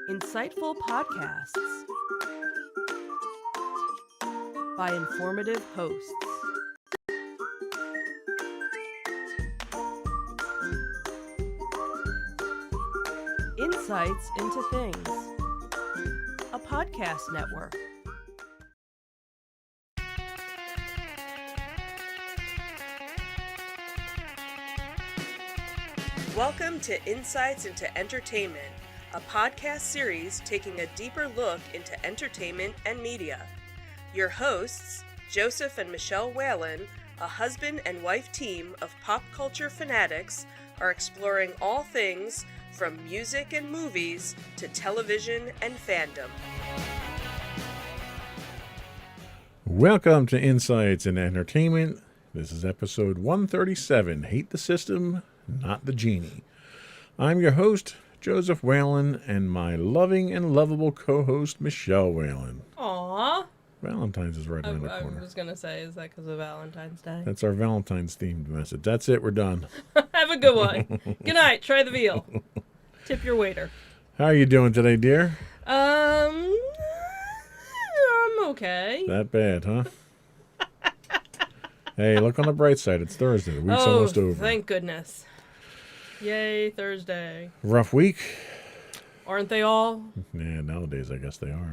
Insightful podcasts by informative hosts. Insights into Things, a podcast network. Welcome to Insights into Entertainment, a podcast series taking a deeper look into entertainment and media. Your hosts, Joseph and Michelle Whalen, a husband and wife team of pop culture fanatics, are exploring all things from music and movies to television and fandom. Welcome to Insights into Entertainment. This is episode 137, Hate the System, Not the Genie. I'm your host, Joseph Whalen, and my loving and lovable co-host, Michelle Whalen. Aww. Valentine's is right around the corner. I was going to say, is that because of Valentine's Day? That's our Valentine's themed message. That's it. We're done. Have a good one. Good night. Try the veal. Tip your waiter. How are you doing today, dear? I'm okay. That bad, huh? Hey, look on the bright side. It's Thursday. The week's almost over. Thank goodness. Yay, Thursday. Rough week? Aren't they all? Yeah, nowadays I guess they are.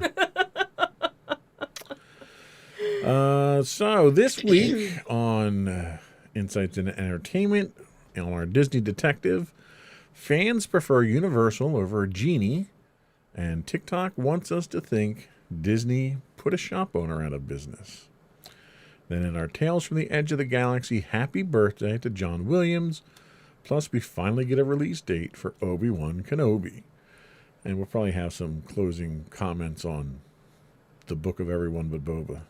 So this week on Insights into Entertainment, on our Disney Detective, fans prefer Universal over Genie, and TikTok wants us to think Disney put a shop owner out of business. Then in our Tales from the Edge of the Galaxy, happy birthday to John Williams, plus we finally get a release date for Obi-Wan Kenobi. And we'll probably have some closing comments on the Book of Everyone But Boba.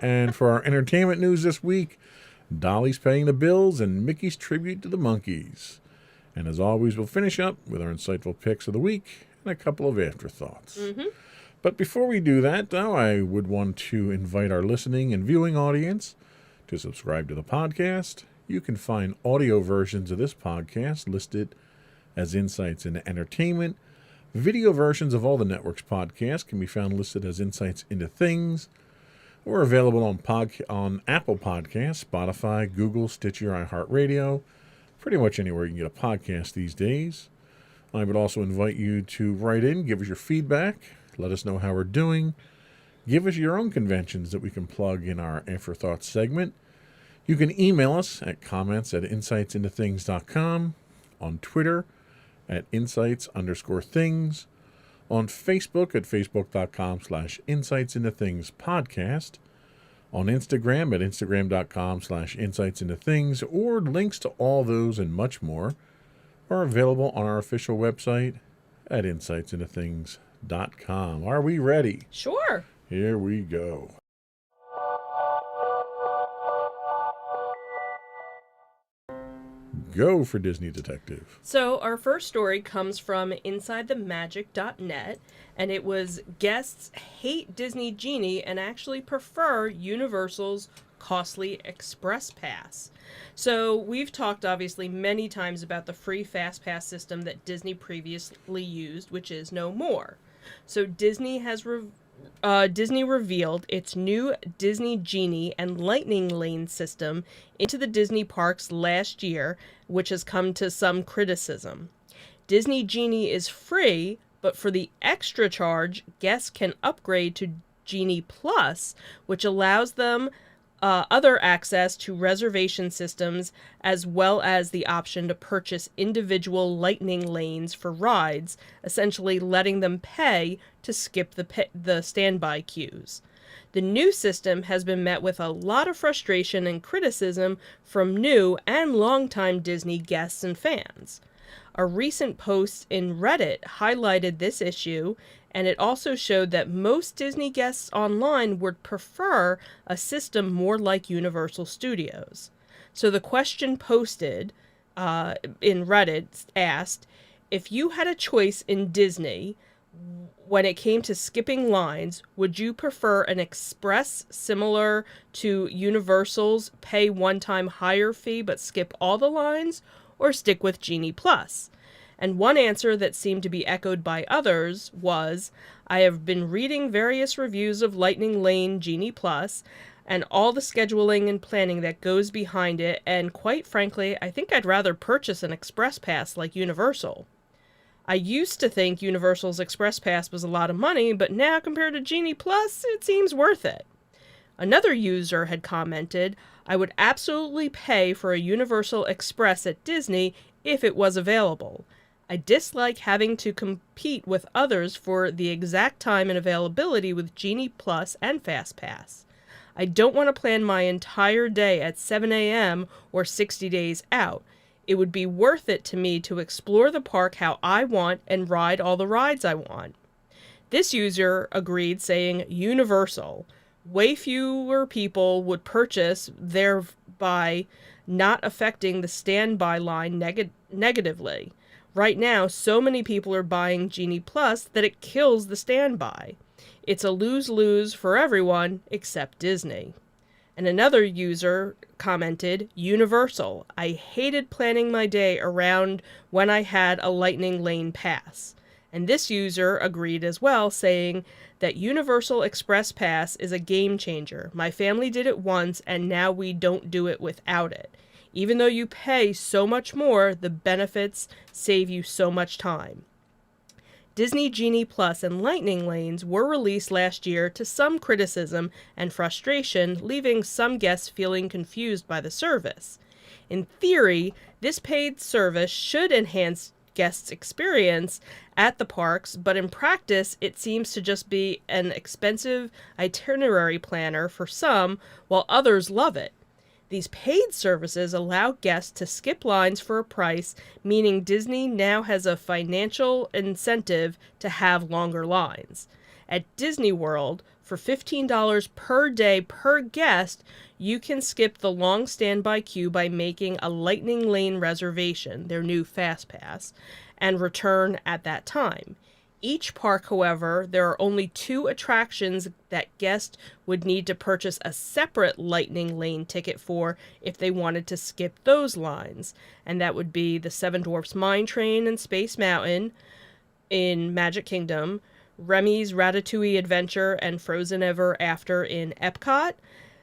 And for our entertainment news this week, Dolly's paying the bills and Mickey's tribute to the monkeys. And as always, we'll finish up with our insightful picks of the week and a couple of afterthoughts. But before we do that, though, I would want to invite our listening and viewing audience to subscribe to the podcast. You can find audio versions of this podcast listed as Insights into Entertainment. Video versions of all the network's podcasts can be found listed as Insights into Things. We're available on Apple Podcasts, Spotify, Google, Stitcher, iHeartRadio, pretty much anywhere you can get a podcast these days. I would also invite you to write in, give us your feedback, let us know how we're doing, give us your own conventions that we can plug in our Afterthoughts segment. You can email us at comments@insightsintothings.com, on Twitter at insights_things, on Facebook at facebook.com/insightsintothingspodcast, on Instagram at instagram.com/insightsintothings, or links to all those and much more are available on our official website at insightsintothings.com. Are we ready? Sure. Here we go. Go for Disney Detective. So our first story comes from InsideTheMagic.net, and it was guests hate Disney Genie and actually prefer Universal's costly Express Pass. So we've talked obviously many times about the free Fast Pass system that Disney previously used, which is no more. So Disney revealed its new Disney Genie and Lightning Lane system into the Disney parks last year, which has come to some criticism. Disney Genie is free, but for the extra charge, guests can upgrade to Genie Plus, which allows them other access to reservation systems, as well as the option to purchase individual lightning lanes for rides, essentially letting them pay to skip the standby queues. The new system has been met with a lot of frustration and criticism from new and longtime Disney guests and fans. A recent post in Reddit highlighted this issue, and it also showed that most Disney guests online would prefer a system more like Universal Studios. So the question posted in Reddit asked, if you had a choice in Disney when it came to skipping lines, would you prefer an express similar to Universal's pay one-time higher fee but skip all the lines, or stick with Genie Plus? And one answer that seemed to be echoed by others was, I have been reading various reviews of Lightning Lane Genie Plus and all the scheduling and planning that goes behind it, and quite frankly, I think I'd rather purchase an Express Pass like Universal. I used to think Universal's Express Pass was a lot of money, but now compared to Genie Plus, it seems worth it. Another user had commented, I would absolutely pay for a Universal Express at Disney if it was available. I dislike having to compete with others for the exact time and availability with Genie Plus and FastPass. I don't want to plan my entire day at 7 a.m. or 60 days out. It would be worth it to me to explore the park how I want and ride all the rides I want. This user agreed, saying Universal. Way fewer people would purchase, thereby not affecting the standby line negatively. Right now, so many people are buying Genie Plus that it kills the standby. It's a lose-lose for everyone except Disney. And another user commented, Universal. I hated planning my day around when I had a Lightning Lane pass. And this user agreed as well, saying that Universal Express Pass is a game changer. My family did it once, and now we don't do it without it. Even though you pay so much more, the benefits save you so much time. Disney Genie Plus and Lightning Lanes were released last year to some criticism and frustration, leaving some guests feeling confused by the service. In theory, this paid service should enhance guests' experience at the parks, but in practice, it seems to just be an expensive itinerary planner for some, while others love it. These paid services allow guests to skip lines for a price, meaning Disney now has a financial incentive to have longer lines. At Disney World, for $15 per day per guest, you can skip the long standby queue by making a Lightning Lane reservation, their new Fast Pass, and return at that time. Each park, however, there are only 2 attractions that guests would need to purchase a separate Lightning Lane ticket for if they wanted to skip those lines. And that would be the Seven Dwarfs Mine Train and Space Mountain in Magic Kingdom, Remy's Ratatouille Adventure and Frozen Ever After in Epcot,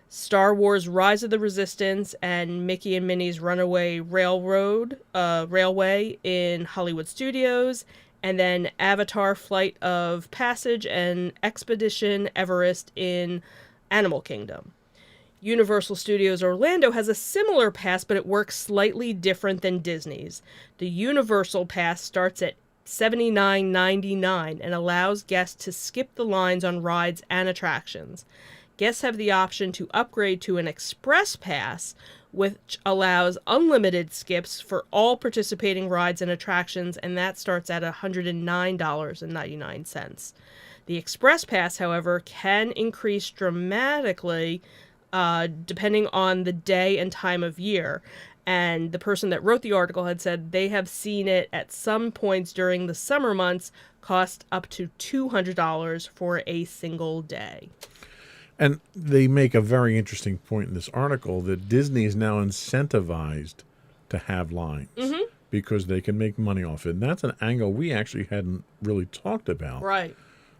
Star Wars Rise of the Resistance and Mickey and Minnie's Runaway Railway in Hollywood Studios, and then Avatar Flight of Passage and Expedition Everest in Animal Kingdom. Universal Studios Orlando has a similar pass, but it works slightly different than Disney's. The Universal Pass starts at $79.99 and allows guests to skip the lines on rides and attractions. Guests have the option to upgrade to an Express Pass, which allows unlimited skips for all participating rides and attractions, and that starts at $109.99. The Express Pass, however, can increase dramatically depending on the day and time of year. And the person that wrote the article had said they have seen it at some points during the summer months cost up to $200 for a single day. And they make a very interesting point in this article that Disney is now incentivized to have lines because they can make money off it. And that's an angle we actually hadn't really talked about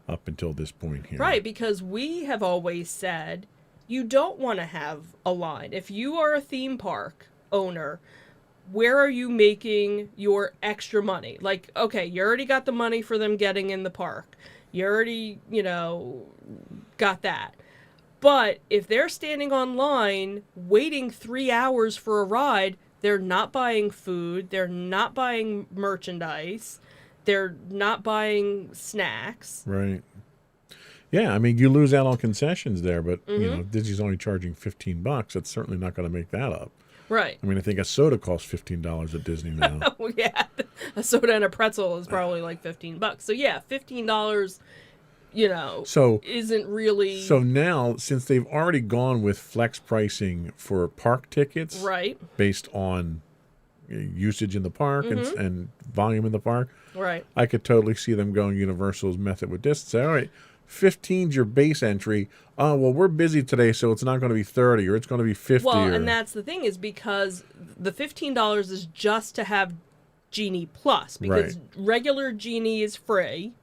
up until this point here. Right, because we have always said you don't want to have a line. If you are a theme park owner, where are you making your extra money? Like, okay, you already got the money for them getting in the park. You already, got that. But if they're standing online waiting 3 hours for a ride, they're not buying food, they're not buying merchandise, they're not buying snacks. Right. Yeah, I mean, you lose out on concessions there, but, Disney's only charging $15. That's certainly not going to make that up. Right. I mean, I think a soda costs $15 at Disney now. Oh, yeah. A soda and a pretzel is probably like $15. So, yeah, $15... isn't really... So now, since they've already gone with flex pricing for park tickets... Right. ...based on usage in the park and volume in the park... Right. I could totally see them going Universal's method with this. Say, all right, 15's your base entry. Oh, well, we're busy today, so it's not going to be 30 or it's going to be 50. Well, and that's the thing is because the $15 is just to have Genie Plus, because regular Genie is free.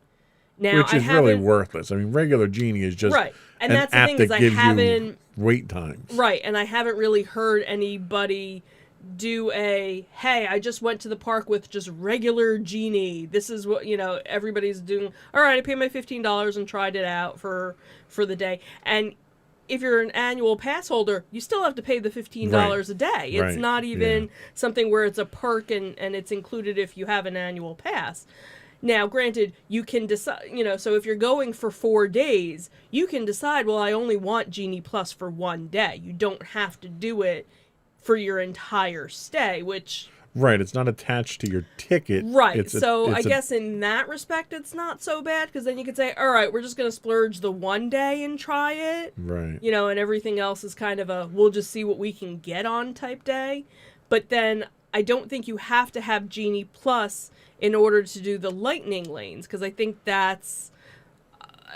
Now, Which is really worthless. I mean, regular Genie is just right, and an that's the app thing that is I gives haven't you wait times. right, and I haven't really heard anybody do a hey, I just went to the park with just regular Genie. This is what everybody's doing. All right, I paid my $15 and tried it out for the day. And if you're an annual pass holder, you still have to pay the $15 a day. It's not even something where it's a perk and it's included if you have an annual pass. Now, granted, you can decide, so if you're going for 4 days, you can decide, well, I only want Genie Plus for 1 day. You don't have to do it for your entire stay, which... Right, it's not attached to your ticket. Right, I guess in that respect, it's not so bad, because then you could say, all right, we're just going to splurge the 1 day and try it. Right. And everything else is kind of a, we'll just see what we can get on type day. But then I don't think you have to have Genie Plus in order to do the lightning lanes, because I think that's...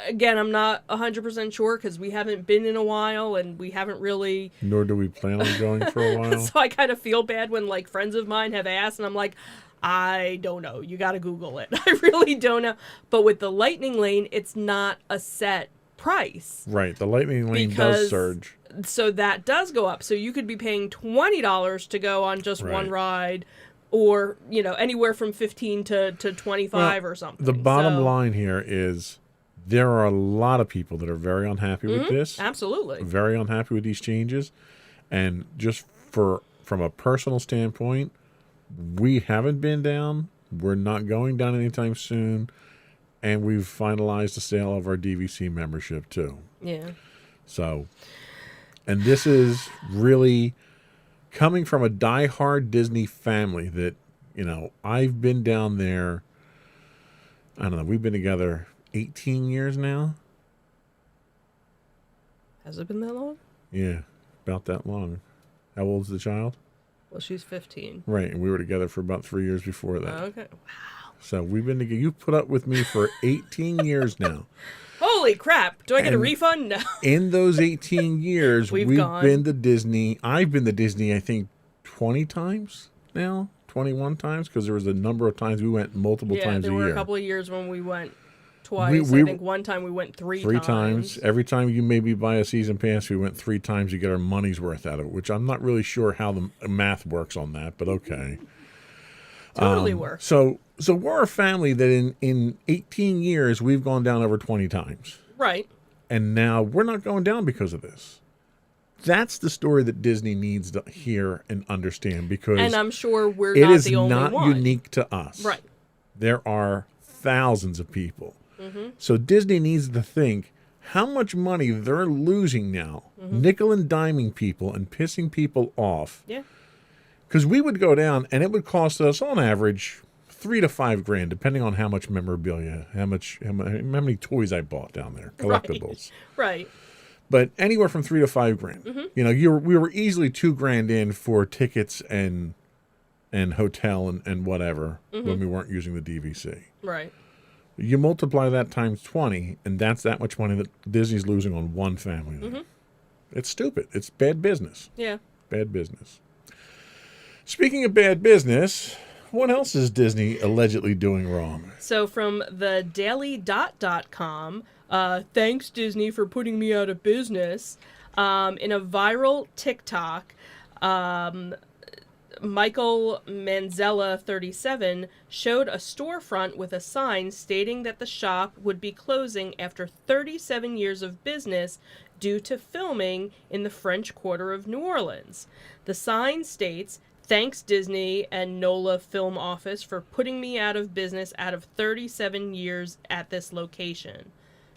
Again, I'm not 100% sure because we haven't been in a while and we haven't really... Nor do we plan on going for a while. So I kind of feel bad when, friends of mine have asked and I'm like, I don't know. You got to Google it. I really don't know. But with the lightning lane, it's not a set price. Right. The lightning lane does surge. So that does go up. So you could be paying $20 to go on just one ride or, anywhere from 15 to 25 or something. The bottom line here is... There are a lot of people that are very unhappy with this. Absolutely. Very unhappy with these changes. And just from a personal standpoint, we haven't been down. We're not going down anytime soon. And we've finalized the sale of our DVC membership, too. Yeah. So, and this is really coming from a diehard Disney family that, I've been down there. I don't know. We've been together 18 years now. Has it been that long? Yeah, about that long. How old's the child? Well, she's 15. Right, and we were together for about 3 years before that. Okay. Wow. So we've been together. You put up with me for 18 years now. Holy crap. Do I get a refund? No. In those 18 years, we've been to Disney. I've been to Disney, I think, 20 times now. 21 times, because there was a number of times we went multiple times a year. Yeah, there were a couple of years when we went twice. I think one time we went three times. Every time you maybe buy a season pass, we went 3 times. You get our money's worth out of it, which I'm not really sure how the math works on that, but okay. Totally works. So we're a family that in 18 years, we've gone down over 20 times. Right. And now we're not going down because of this. That's the story that Disney needs to hear and understand, because and I'm sure we're not the only one. It is not unique to us. Right. There are thousands of people. Mm-hmm. So Disney needs to think how much money they're losing now, nickel and diming people and pissing people off. Yeah. Because we would go down and it would cost us on average $3,000 to $5,000, depending on how much memorabilia, how many toys I bought down there, collectibles. Right. But anywhere from $3,000 to $5,000. Mm-hmm. We were easily $2,000 in for tickets and hotel and whatever when we weren't using the DVC. Right. You multiply that times 20, and that's that much money that Disney's losing on one family. Mm-hmm. It's stupid. It's bad business. Yeah. Bad business. Speaking of bad business, what else is Disney allegedly doing wrong? So from the daily.com, thanks Disney for putting me out of business. In a viral TikTok, Michael Manzella, 37, showed a storefront with a sign stating that the shop would be closing after 37 years of business due to filming in the French Quarter of New Orleans. The sign states, "Thanks Disney and NOLA Film Office for putting me out of business out of 37 years at this location."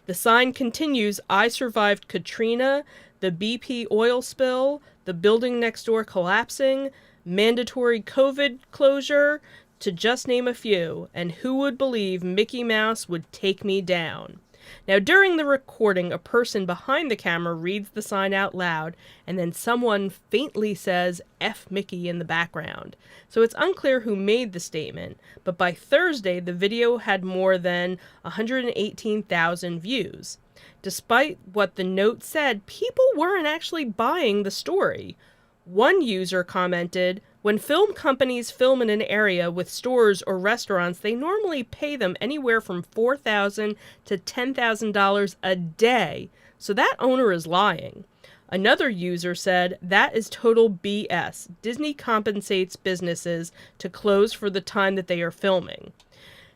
The sign continues, "I survived Katrina, the BP oil spill, the building next door collapsing, mandatory COVID closure, to just name a few, and who would believe Mickey Mouse would take me down?" Now, during the recording, a person behind the camera reads the sign out loud, and then someone faintly says F Mickey in the background. So it's unclear who made the statement, but by Thursday, the video had more than 118,000 views. Despite what the note said, people weren't actually buying the story. One user commented, When film companies film in an area with stores or restaurants, they normally pay them anywhere from $4,000 to $10,000 a day. So that owner is lying. Another user said, that is total BS. Disney compensates businesses to close for the time that they are filming.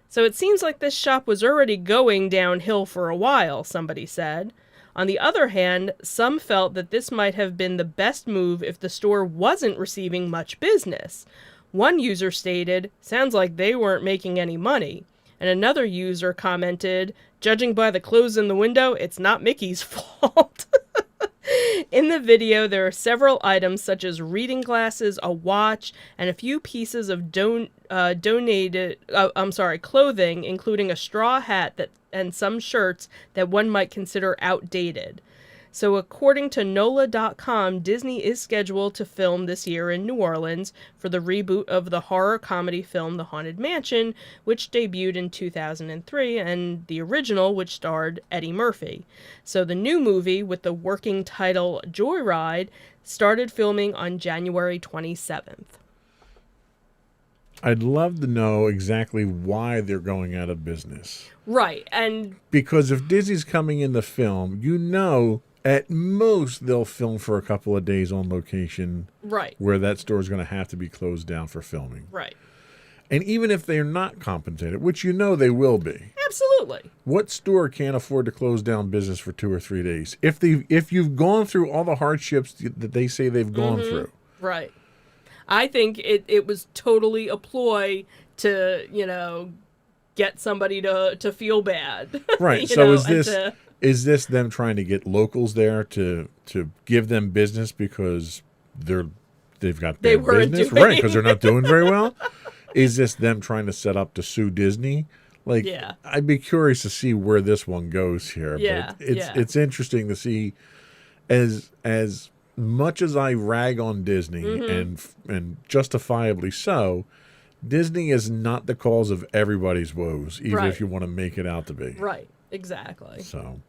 So it seems like this shop was already going downhill for a while, somebody said. On the other hand, some felt that this might have been the best move if the store wasn't receiving much business. One user stated, sounds like they weren't making any money. And another user commented, judging by the clothes in the window, it's not Mickey's fault. In the video, there are several items such as reading glasses, a watch, and a few pieces of clothing, including a straw hat and some shirts that one might consider outdated. So according to NOLA.com, Disney is scheduled to film this year in New Orleans for the reboot of the horror comedy film The Haunted Mansion, which debuted in 2003, and the original, which starred Eddie Murphy. So the new movie, with the working title Joyride, started filming on January 27th. I'd love to know exactly why they're going out of business. Right, and because if Disney's coming in the film, at most they'll film for a couple of days on location. Right. Where that store is going to have to be closed down for filming. Right. And even if they're not compensated, which they will be. Absolutely. What store can't afford to close down business for 2 or 3 days? If you've gone through all the hardships that they say they've gone through. Right. I think it was totally a ploy to, get somebody to feel bad. Right. So is this them trying to get locals there to give them business because they've got bad business? Right, because they're not doing very well? Is this them trying to set up to sue Disney? Yeah. I'd be curious to see where this one goes here. Yeah. But it's interesting to see as much as I rag on Disney and justifiably so, Disney is not the cause of everybody's woes, even if you want to make it out to be. Right. Exactly. So,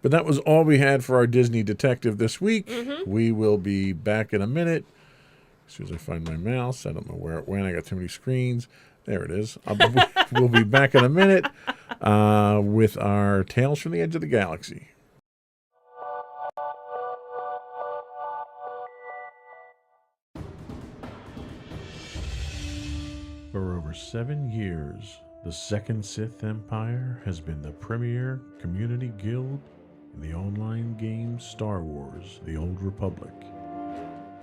but that was all we had for our Disney detective this week. We will be back in a minute. As soon as I find my mouse, I don't know where it went. I got too many screens. There it is. We'll be back in a minute with our Tales from the Edge of the Galaxy. For over 7 years, the Second Sith Empire has been the premier community guild in the online game Star Wars: The Old Republic.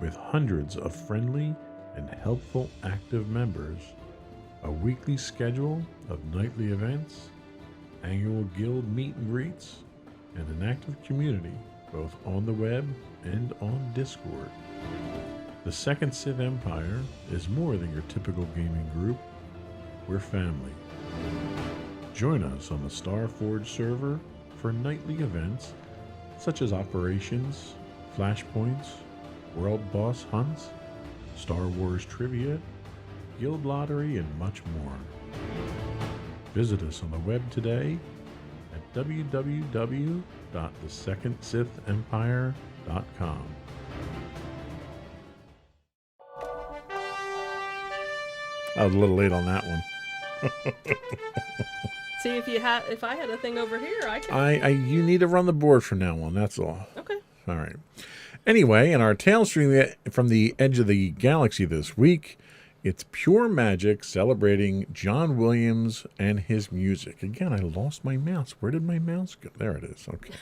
With hundreds of friendly and helpful active members, a weekly schedule of nightly events, annual guild meet and greets, and an active community both on the web and on Discord. The Second Sith Empire is more than your typical gaming group. We're family. Join us on the Starforge server for nightly events such as operations, flashpoints, world boss hunts, Star Wars trivia, guild lottery, and much more. Visit us on the web today at www.thesecondsithempire.com. I was a little late on that one. See, if I had a thing over here, I could. You need to run the board from now on. That's all. Okay. All right. Anyway, in our Tales from the Edge of the Galaxy this week, it's Pure Magic celebrating John Williams and his music. Again, I lost my mouse. Where did my mouse go? There it is. Okay.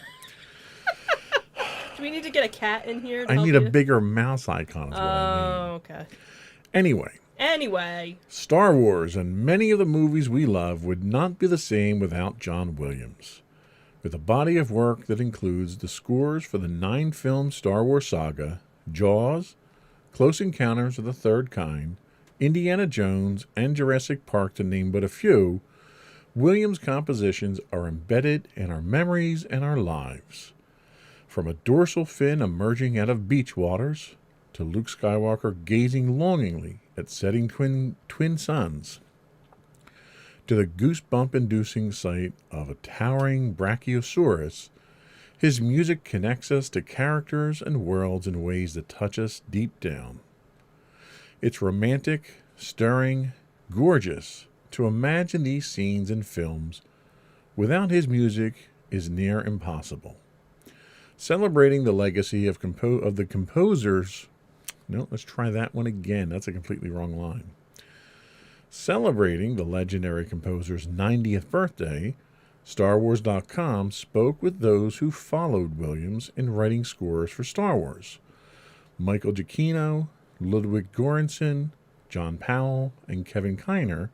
Do we need to get a cat in here? I need a bigger mouse icon. Is what I need. Okay. Anyway, Star Wars and many of the movies we love would not be the same without John Williams. With a body of work that includes the scores for the 9-film Star Wars saga, Jaws, Close Encounters of the Third Kind, Indiana Jones, and Jurassic Park, to name but a few, Williams' compositions are embedded in our memories and our lives. From a dorsal fin emerging out of beach waters, to Luke Skywalker gazing longingly at setting twin suns, to the goosebump-inducing sight of a towering Brachiosaurus, his music connects us to characters and worlds in ways that touch us deep down. It's romantic, stirring, gorgeous to imagine these scenes in films without his music is near impossible. Celebrating the legacy of the composers. No, let's try that one again. That's a completely wrong line. Celebrating the legendary composer's 90th birthday, StarWars.com spoke with those who followed Williams in writing scores for Star Wars. Michael Giacchino, Ludwig Göransson, John Powell, and Kevin Kiner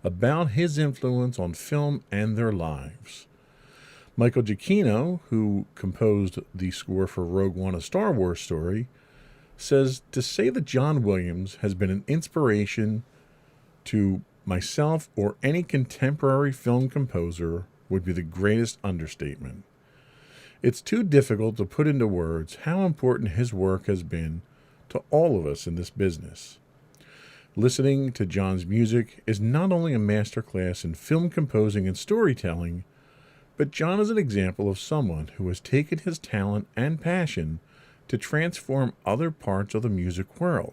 about his influence on film and their lives. Michael Giacchino, who composed the score for Rogue One: A Star Wars Story, says to say that John Williams has been an inspiration to myself or any contemporary film composer would be the greatest understatement. It's too difficult to put into words how important his work has been to all of us in this business. Listening to John's music is not only a masterclass in film composing and storytelling, but John is an example of someone who has taken his talent and passion to transform other parts of the music world.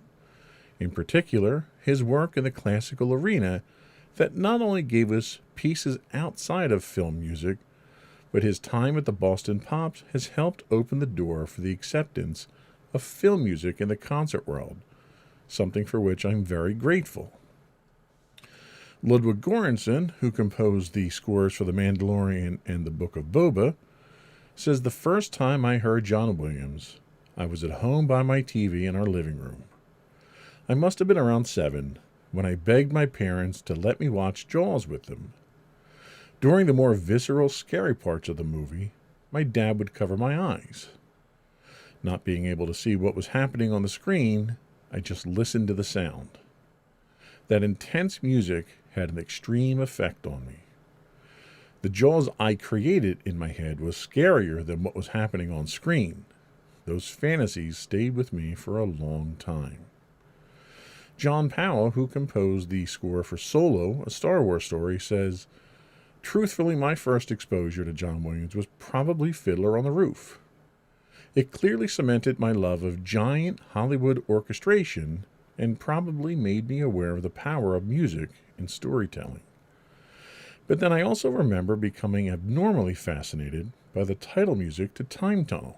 In particular, his work in the classical arena that not only gave us pieces outside of film music, but his time at the Boston Pops has helped open the door for the acceptance of film music in the concert world, something for which I'm very grateful. Ludwig Göransson, who composed the scores for The Mandalorian and The Book of Boba, says the first time I heard John Williams, I was at home by my TV in our living room. I must have been around 7 when I begged my parents to let me watch Jaws with them. During the more visceral, scary parts of the movie, my dad would cover my eyes. Not being able to see what was happening on the screen, I just listened to the sound. That intense music had an extreme effect on me. The Jaws I created in my head was scarier than what was happening on screen. Those fantasies stayed with me for a long time. John Powell, who composed the score for Solo: A Star Wars Story, says, truthfully, my first exposure to John Williams was probably Fiddler on the Roof. It clearly cemented my love of giant Hollywood orchestration and probably made me aware of the power of music in storytelling. But then I also remember becoming abnormally fascinated by the title music to Time Tunnel.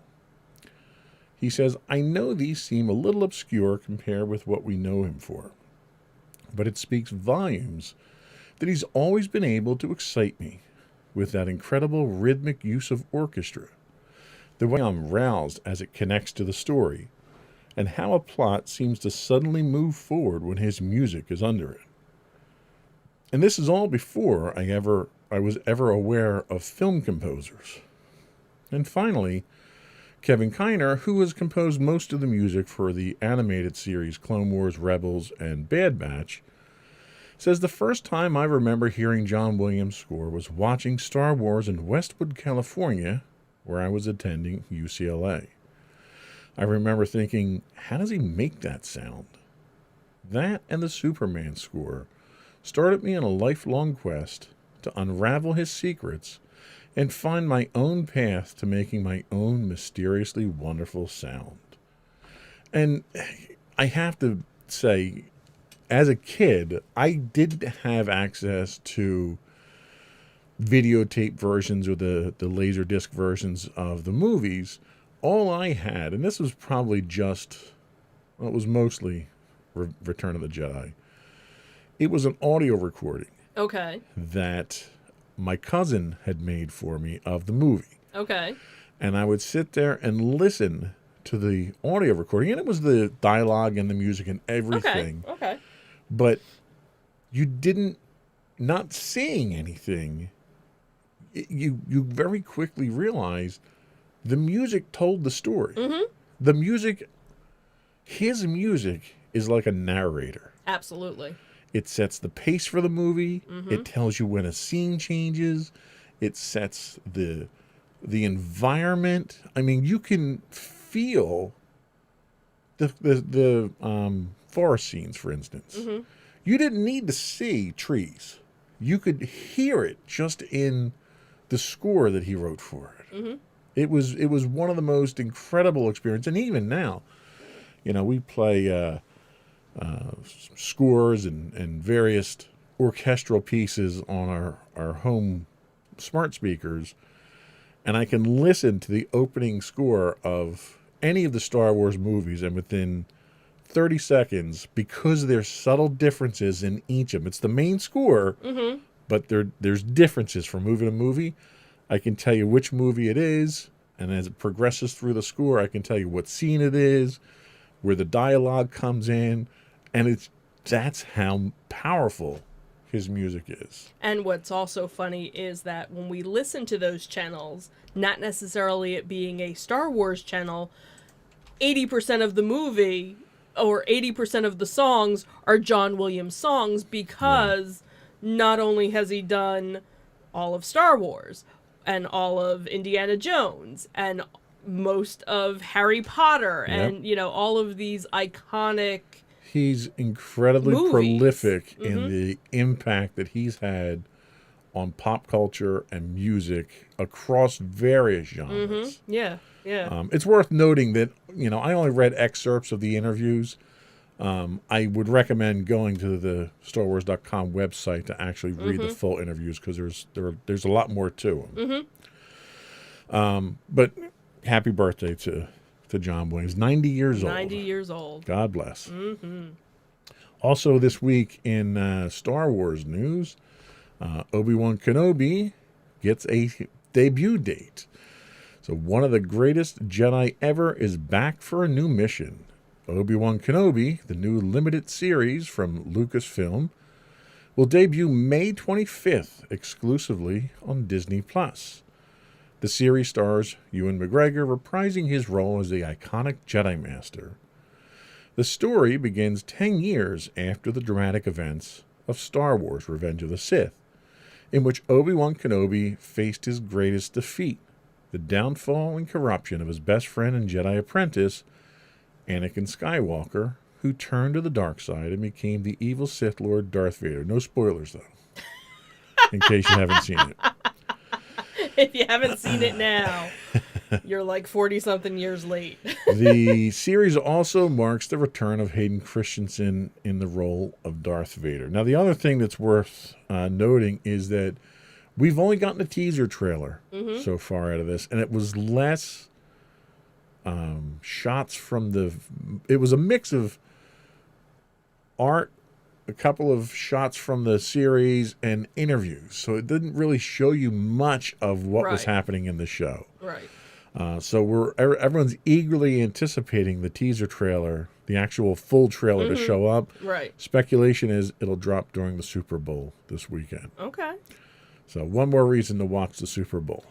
He says, I know these seem a little obscure compared with what we know him for, but it speaks volumes that he's always been able to excite me with that incredible rhythmic use of orchestra, the way I'm roused as it connects to the story, and how a plot seems to suddenly move forward when his music is under it. And this is all before I was ever aware of film composers. And finally, Kevin Kiner, who has composed most of the music for the animated series Clone Wars, Rebels, and Bad Batch, says the first time I remember hearing John Williams' score was watching Star Wars in Westwood, California, where I was attending UCLA. I remember thinking, how does he make that sound? That and the Superman score started me on a lifelong quest to unravel his secrets and find my own path to making my own mysteriously wonderful sound. And I have to say, as a kid, I didn't have access to videotape versions or the Laserdisc versions of the movies. All I had, and this was probably it was mostly Return of the Jedi. It was an audio recording. Okay. That my cousin had made for me of the movie. Okay. And I would sit there and listen to the audio recording. And it was the dialogue and the music and everything. Okay. But you not seeing anything, you very quickly realize the music told the story. Mm-hmm. His music is like a narrator. Absolutely. It sets the pace for the movie. Mm-hmm. It tells you when a scene changes. It sets the environment. I mean, you can feel the forest scenes, for instance. Mm-hmm. You didn't need to see trees. You could hear it just in the score that he wrote for it. Mm-hmm. It was one of the most incredible experiences. And even now, we play scores and various orchestral pieces on our home smart speakers, and I can listen to the opening score of any of the Star Wars movies, and within 30 seconds, because there's subtle differences in each of them. It's the main score, but there's differences from movie to movie. I can tell you which movie it is, and as it progresses through the score, I can tell you what scene it is, where the dialogue comes in, and that's how powerful his music is. And what's also funny is that when we listen to those channels, not necessarily it being a Star Wars channel, 80% of the movie or 80% of the songs are John Williams songs, because not only has he done all of Star Wars and all of Indiana Jones and most of Harry Potter and, all of these iconic He's incredibly movies. prolific in the impact that he's had on pop culture and music across various genres. Yeah. It's worth noting that, I only read excerpts of the interviews. I would recommend going to the StarWars.com website to actually read the full interviews, because there's a lot more to them. But happy birthday to John Williams, 90 years old. 90 years old. God bless. Also this week in Star Wars news, Obi-Wan Kenobi gets a debut date. So one of the greatest Jedi ever is back for a new mission. Obi-Wan Kenobi, the new limited series from Lucasfilm, will debut May 25th exclusively on Disney+. The series stars Ewan McGregor reprising his role as the iconic Jedi Master. The story begins 10 years after the dramatic events of Star Wars: Revenge of the Sith, in which Obi-Wan Kenobi faced his greatest defeat, the downfall and corruption of his best friend and Jedi apprentice, Anakin Skywalker, who turned to the dark side and became the evil Sith Lord Darth Vader. No spoilers, though, in case you haven't seen it. If you haven't seen it now, you're like 40-something years late. The series also marks the return of Hayden Christensen in the role of Darth Vader. Now, the other thing that's worth noting is that we've only gotten a teaser trailer so far out of this, and it was less shots from it was a mix of art, a couple of shots from the series, and interviews. So it didn't really show you much of what was happening in the show. Right. So everyone's eagerly anticipating the teaser trailer, the actual full trailer to show up. Right. Speculation is it'll drop during the Super Bowl this weekend. Okay. So one more reason to watch the Super Bowl.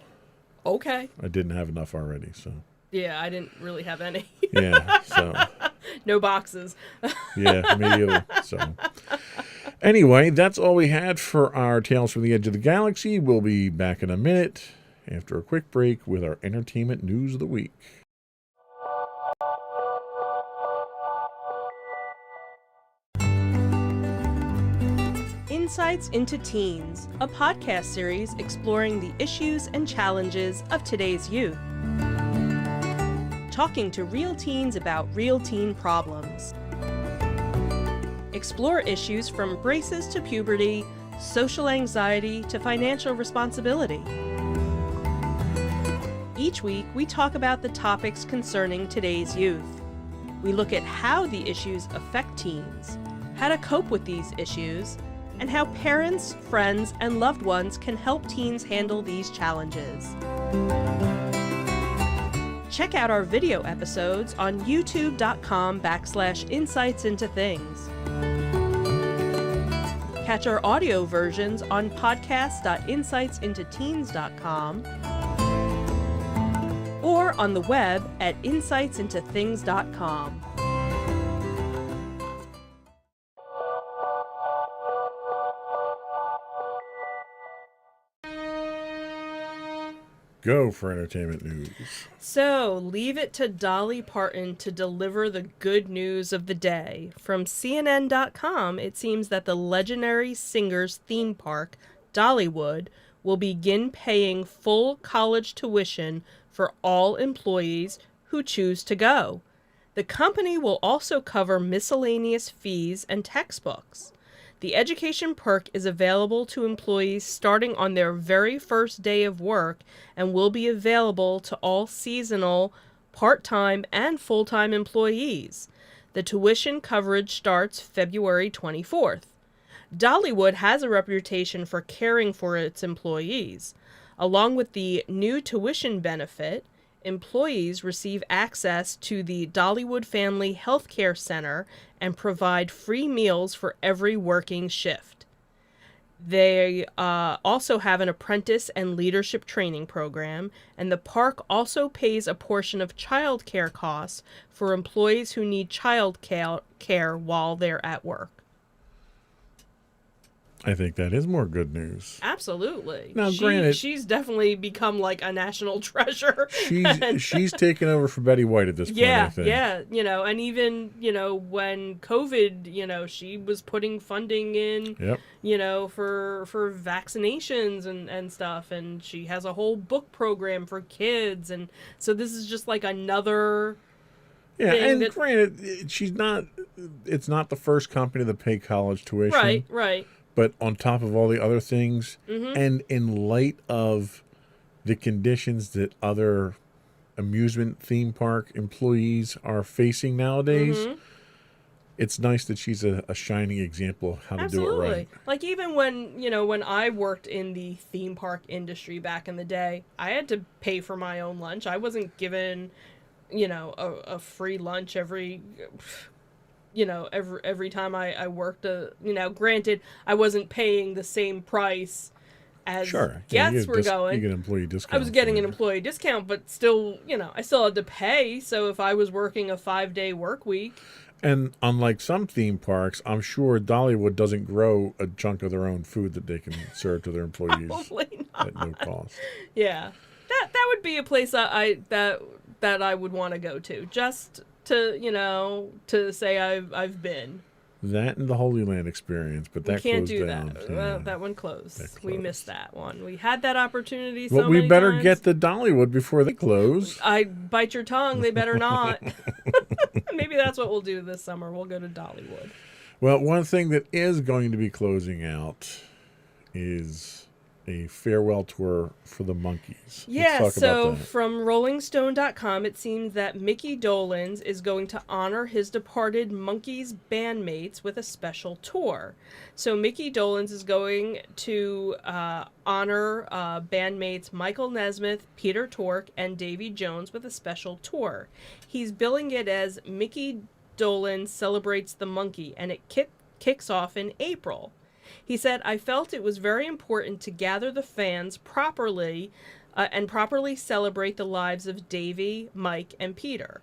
Okay. I didn't have enough already, so. Yeah, I didn't really have any. Yeah, so. No boxes. Yeah, me either. So, anyway, that's all we had for our Tales from the Edge of the Galaxy. We'll be back in a minute after a quick break with our entertainment news of the week. Insights into Teens, a podcast series exploring the issues and challenges of today's youth. Talking to real teens about real teen problems. Explore issues from braces to puberty, social anxiety to financial responsibility. Each week, we talk about the topics concerning today's youth. We look at how the issues affect teens, how to cope with these issues, and how parents, friends, and loved ones can help teens handle these challenges. Check out our video episodes on youtube.com/insightsintothings. Catch our audio versions on podcast.insightsintoteens.com or on the web at insightsintothings.com. Go for entertainment news. So, leave it to Dolly Parton to deliver the good news of the day. From CNN.com, it seems that the legendary singer's theme park, Dollywood, will begin paying full college tuition for all employees who choose to go. The company will also cover miscellaneous fees and textbooks. The education perk is available to employees starting on their very first day of work and will be available to all seasonal, part-time, and full-time employees. The tuition coverage starts February 24th. Dollywood has a reputation for caring for its employees. Along with the new tuition benefit, employees receive access to the Dollywood Family Healthcare Center and provide free meals for every working shift. They also have an apprentice and leadership training program, and the park also pays a portion of child care costs for employees who need child care while they're at work. I think that is more good news. Absolutely. Now, granted, she's definitely become like a national treasure. She's taken over for Betty White at this point, I think. Yeah, and even, when COVID, she was putting funding in, for vaccinations and stuff, and she has a whole book program for kids, and so this is just like another and granted, it's not the first company to pay college tuition. Right. But on top of all the other things, and in light of the conditions that other amusement theme park employees are facing nowadays, it's nice that she's a shining example of how to do it right. Like even when I worked in the theme park industry back in the day, I had to pay for my own lunch. I wasn't given, a free lunch every time I worked. Granted, I wasn't paying the same price as guests were going. You get an employee discount. I was getting an employee discount, but still, I still had to pay. So if I was working a 5-day work week. And unlike some theme parks, I'm sure Dollywood doesn't grow a chunk of their own food that they can serve to their employees Probably not. at no cost. Yeah, that would be a place that I would want to go to, just to say I've been. That and the Holy Land experience, but that can't closed do down. that. Yeah. That one closed. We missed that one. We had that opportunity. Well, we better get the Dollywood before they close. I bite your tongue. They better not. Maybe that's what we'll do this summer. We'll go to Dollywood. Well, one thing that is going to be closing out is a farewell tour for the Monkees. Yeah, so from RollingStone.com, it seems that Mickey Dolenz is going to honor his departed Monkees bandmates with a special tour. So Mickey Dolenz is going to honor bandmates Michael Nesmith, Peter Tork, and Davy Jones with a special tour. He's billing it as Mickey Dolenz Celebrates the Monkey, and it kicks off in April. He said, I felt it was very important to gather the fans properly and properly celebrate the lives of Davy, Mike, and Peter.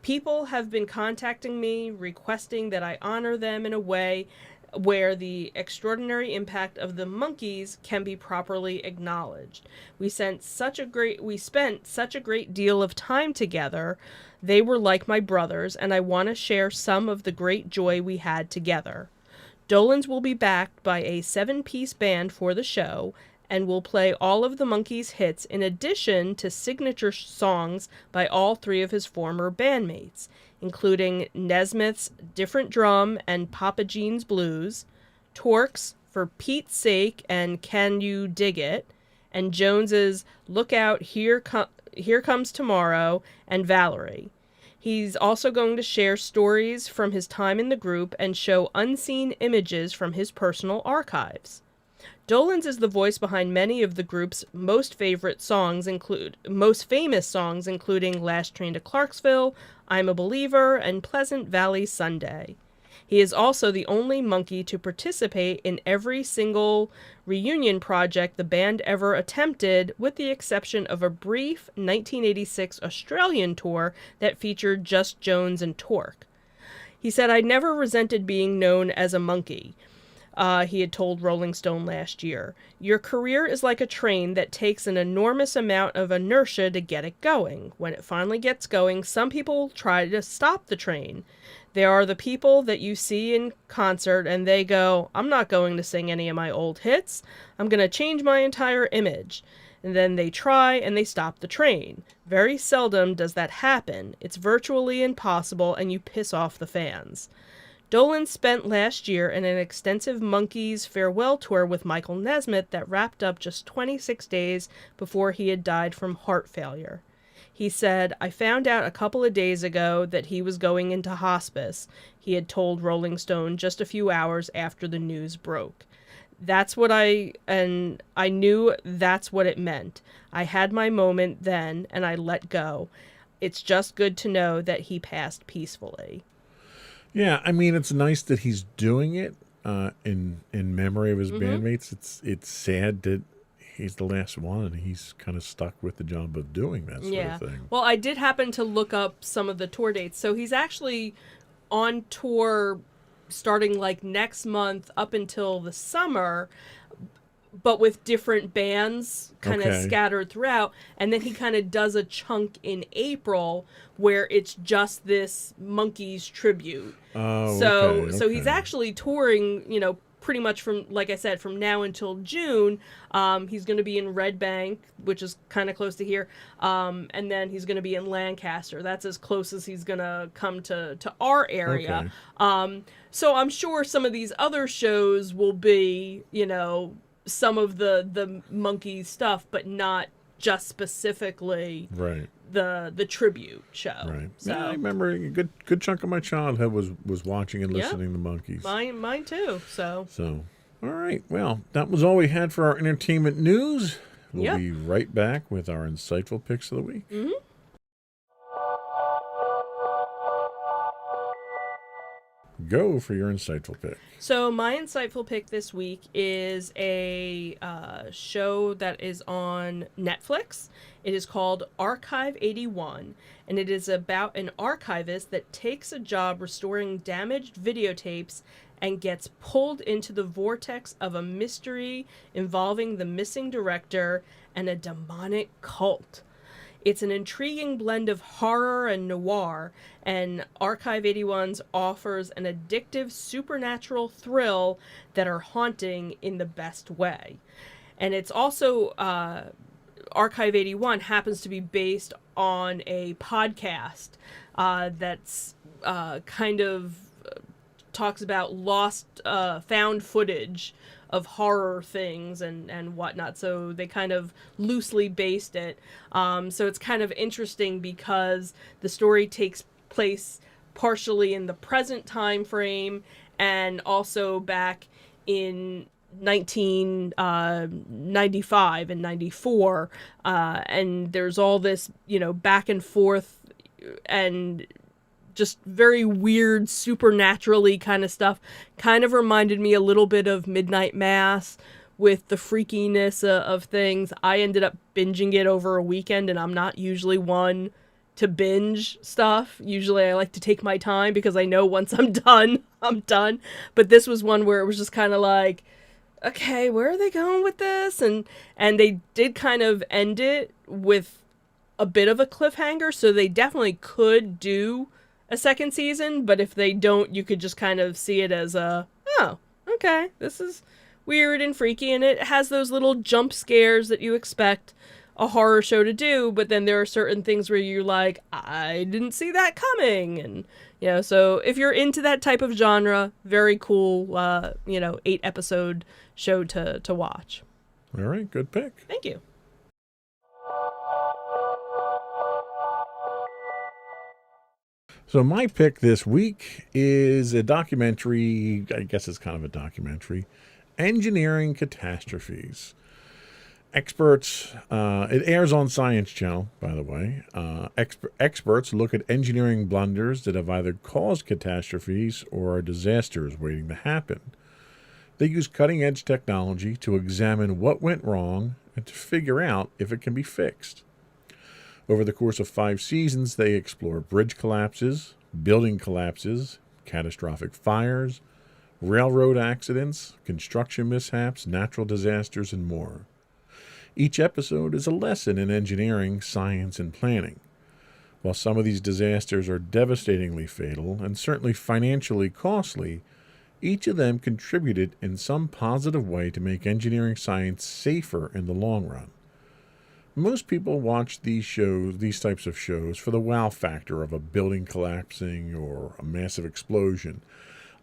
People have been contacting me requesting that I honor them in a way where the extraordinary impact of the Monkees can be properly acknowledged. We spent such a great deal of time together. They were like my brothers, and I want to share some of the great joy we had together. Dolenz will be backed by a 7-piece band for the show and will play all of the Monkees' hits in addition to signature songs by all 3 of his former bandmates, including Nesmith's Different Drum and Papa Jean's Blues, Tork's For Pete's Sake and Can You Dig It, and Jones's Look Out, Here Comes Tomorrow, and Valerie. He's also going to share stories from his time in the group and show unseen images from his personal archives. Dolenz is the voice behind many of the group's most famous songs, including Last Train to Clarksville, I'm a Believer, and Pleasant Valley Sunday. He is also the only Monkee to participate in every single reunion project the band ever attempted, with the exception of a brief 1986 Australian tour that featured just Jones and Tork. He said, I never resented being known as a Monkee. He had told Rolling Stone last year. Your career is like a train that takes an enormous amount of inertia to get it going. When it finally gets going, some people try to stop the train. There are the people that you see in concert and they go, I'm not going to sing any of my old hits. I'm going to change my entire image. and then they try and they stop the train. Very seldom does that happen. It's virtually impossible, and you piss off the fans. Dolan spent last year in an extensive Monkees farewell tour with Michael Nesmith that wrapped up just 26 days before he had died from heart failure. He said, "I found out a couple of days ago that he was going into hospice," he had told Rolling Stone just a few hours after the news broke. I knew that's what it meant. I had my moment then, and I let go. It's just good to know that he passed peacefully." Yeah, I mean, it's nice that he's doing it in memory of his bandmates. It's sad that he's the last one, and he's kind of stuck with the job of doing that sort of thing. Well, I did happen to look up some of the tour dates. So he's actually on tour starting like next month up until the summer, but with different bands kind of scattered throughout. And then he kind of does a chunk in April where it's just this Monkees tribute. So he's actually touring, pretty much from, like I said, from now until June. He's going to be in Red Bank, which is kind of close to here. And then he's going to be in Lancaster. That's as close as he's going to come to our area. So I'm sure some of these other shows will be, some of the Monkees stuff, but not just specifically the tribute show. Right. So Yeah, I remember a good chunk of my childhood was watching and listening to Monkees. Mine too. So all right. Well, that was all we had for our entertainment news. We'll be right back with our insightful picks of the week. Mm-hmm. Go for your insightful pick. So my insightful pick this week is a show that is on Netflix. It is called Archive 81, and it is about an archivist that takes a job restoring damaged videotapes and gets pulled into the vortex of a mystery involving the missing director and a demonic cult. It's an intriguing blend of horror and noir, and Archive 81's offers an addictive supernatural thrill that are haunting in the best way. And it's also, Archive 81 happens to be based on a podcast that's kind of talks about lost, found footage of horror things and whatnot. So they kind of loosely based it. So it's kind of interesting because the story takes place partially in the present time frame and also back in 1995 and 94. And there's all this, back and forth and just very weird, supernaturally kind of stuff. Kind of reminded me a little bit of Midnight Mass with the freakiness of things. I ended up binging it over a weekend, and I'm not usually one to binge stuff. Usually I like to take my time because I know once I'm done, I'm done. But this was one where it was just kind of like, okay, where are they going with this? And they did kind of end it with a bit of a cliffhanger, so they definitely could do a second season, but if they don't, you could just kind of see it as okay, this is weird and freaky, and it has those little jump scares that you expect a horror show to do, but then there are certain things where you're like, I didn't see that coming, and, so if you're into that type of genre, very cool, 8-episode show to watch. All right, good pick. Thank you. So my pick this week is a documentary, I guess it's kind of a documentary, Engineering Catastrophes. Experts, it airs on Science Channel, by the way. Experts look at engineering blunders that have either caused catastrophes or are disasters waiting to happen. They use cutting-edge technology to examine what went wrong and to figure out if it can be fixed. Over the course of 5 seasons, they explore bridge collapses, building collapses, catastrophic fires, railroad accidents, construction mishaps, natural disasters, and more. Each episode is a lesson in engineering, science, and planning. While some of these disasters are devastatingly fatal and certainly financially costly, each of them contributed in some positive way to make engineering science safer in the long run. Most people watch these types of shows, for the wow factor of a building collapsing or a massive explosion.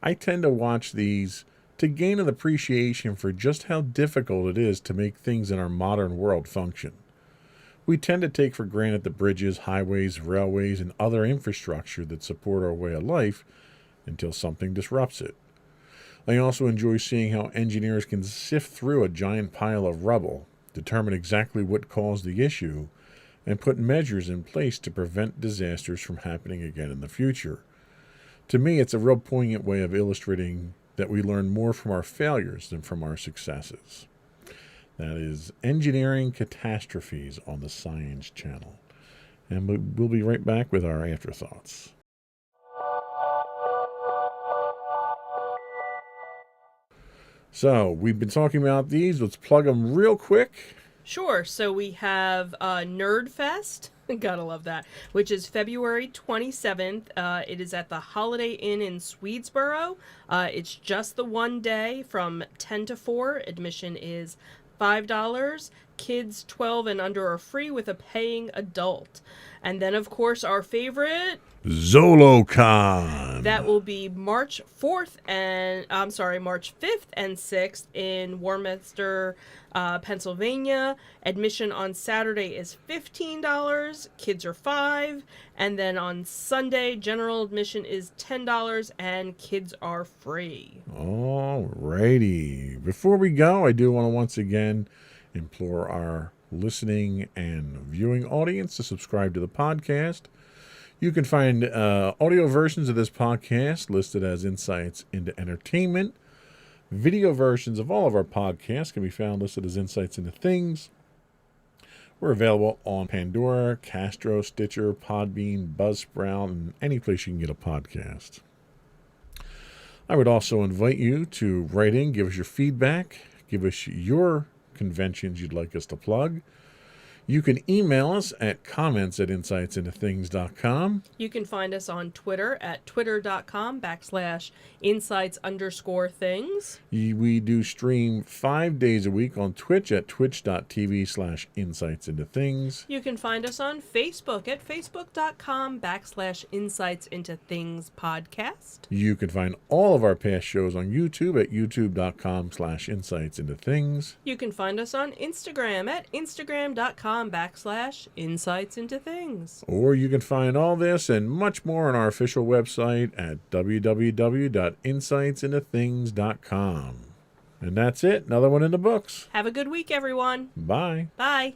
I tend to watch these to gain an appreciation for just how difficult it is to make things in our modern world function. We tend to take for granted the bridges, highways, railways, and other infrastructure that support our way of life until something disrupts it. I also enjoy seeing how engineers can sift through a giant pile of rubble, determine exactly what caused the issue, and put measures in place to prevent disasters from happening again in the future. To me, it's a real poignant way of illustrating that we learn more from our failures than from our successes. That is Engineering Catastrophes on the Science Channel. And we'll be right back with our afterthoughts. So, we've been talking about these. Let's plug them real quick. Sure. So we have Nerd Fest. Gotta love that. Which is February 27th. It is at the Holiday Inn in Swedesboro. It's just the one day from 10 to 4. Admission is $5. Kids 12 and under are free with a paying adult. And then, of course, our favorite... ZoloCon. That will be March 5th and 6th in Warminster, Pennsylvania. Admission on Saturday is $15. Kids are $5. And then on Sunday, general admission is $10 and kids are free. All righty. Before we go, I do want to once again implore our listening and viewing audience to subscribe to the podcast. You can find audio versions of this podcast listed as Insights into Entertainment. Video versions of all of our podcasts can be found listed as Insights into Things. We're available on Pandora, Castro, Stitcher, Podbean, Buzzsprout, and any place you can get a podcast. I would also invite you to write in, give us your feedback, give us your conventions you'd like us to plug. You can email us at comments@insightsintothings.com. You can find us on Twitter at twitter.com/insights_things. We do stream 5 days a week on Twitch at twitch.tv/insightsintothings. You can find us on Facebook at facebook.com/insightsintothingspodcast. You can find all of our past shows on YouTube at youtube.com/insightsintothings. You can find us on Instagram at instagram.com/insightsintothings. Or you can find all this and much more on our official website at www.insightsintothings.com. And that's it. Another one in the books. Have a good week, everyone. Bye. Bye.